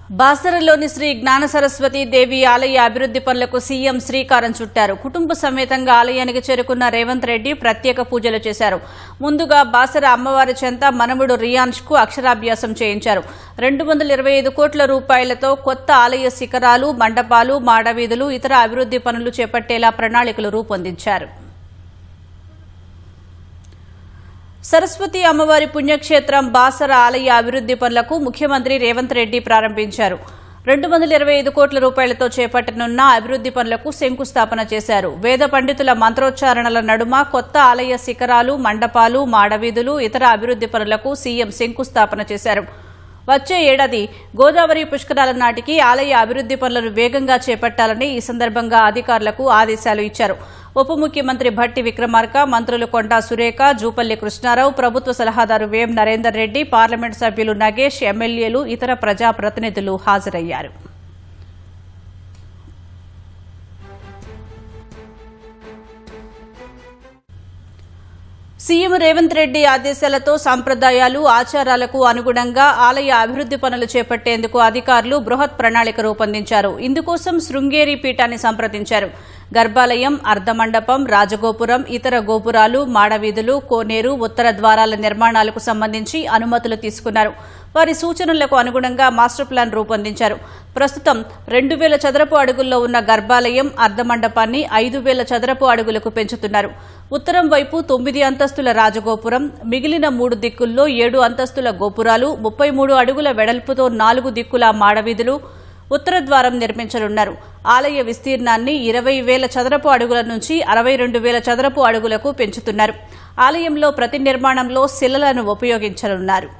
బాసరలోని శ్రీ జ్ఞాన సరస్వతి దేవి ఆలయ అభివృద్ధి పనులకు సీఎం శ్రీకారం చుట్టారు. కుటుంబ సమేతంగా ఆలయానికి చేరుకున్న రేవంత్ రెడ్డి ప్రత్యేక పూజలు చేశారు. ముందుగా బాసర అమ్మవారి చెంత మనవడు రియాన్ష్ కు అక్షరాభ్యాసం చేయించారు. 225 కోట్ల రూపాయలతో కొత్త ఆలయ శిఖరాలు, మండపాలు, మాడవీధులు, ఇతర అభివృద్ధి పనులు చేపట్టేలా ప్రణాళికలు రూపొందించారు. సరస్వతి అమ్మవారి పుణ్యక్షేత్రం బాసర ఆలయ అభివృద్ధి పనులకు ముఖ్యమంత్రి రేవంత్ రెడ్డి ప్రారంభించారు. 225 కోట్ల రూపాయలతో చేపట్టనున్న అభివృద్ధి పనులకు శంకుస్థాపన చేశారు. వేద పండితుల మంత్రోచ్చారణల నడుమ కొత్త ఆలయ శిఖరాలు, మండపాలు, మాడవీధులు, ఇతర అభివృద్ధి పనులకు సీఎం శంకుస్థాపన చేశారు. వచ్చే ఏడాది గోదావరి పుష్కరాల నాటికి ఆలయ అభివృద్ధి పనులను వేగంగా చేపట్టాలని ఈ సందర్భంగా అధికారులకు ఆదేశాలు ఇచ్చారు. ఉప ముఖ్యమంత్రి భట్టి విక్రమార్క, మంత్రులు కొండా సురేఖ, జూపల్లి కృష్ణారావు, ప్రభుత్వ సలహాదారు వేం నరేందర్ రెడ్డి, పార్లమెంట్ సభ్యులు నగేష్, ఎమ్మెల్యేలు, ఇతర ప్రజాప్రతినిధులు హాజరయ్యారు. సీఎం రేవంత్ రెడ్డి ఆదేశాలతో సంప్రదాయాలు, ఆచారాలకు అనుగుణంగా ఆలయ అభివృద్ధి పనులు చేపట్టేందుకు అధికారులు బృహత్ ప్రణాళిక రూపొందించారు. ఇందుకోసం శృంగేరి పీఠాన్ని సంప్రదించారు. గర్భాలయం, అర్ధమండపం, రాజగోపురం, ఇతర గోపురాలు, మాడవీధులు, కోనేరు, ఉత్తర ద్వారాల నిర్మాణాలకు సంబంధించి అనుమతులు తీసుకున్నారు. వారి సూచనలకు అనుగుణంగా మాస్టర్ ప్లాన్ రూపొందించారు. ప్రస్తుతం 2000 చదరపు అడుగుల్లో ఉన్న గర్భాలయం, అర్ధమండపాన్ని 5000 చదరపు అడుగులకు పెంచుతున్నారు. ఉత్తరం వైపు 9 అంతస్తుల రాజగోపురం, మిగిలిన 3 దిక్కుల్లో 7 అంతస్తుల గోపురాలు, 33 అడుగుల వెడల్పుతో 4 దిక్కుల మాడవీధులు, ఉత్తర ద్వారం నిర్మించనున్నారు. ఆలయ విస్తీర్ణాన్ని 20,000 చదరపు అడుగుల నుంచి 62,000 చదరపు అడుగులకు పెంచుతున్నారు. ఆలయంలో ప్రతి నిర్మాణంలో శిలలను ఉపయోగించనున్నారు.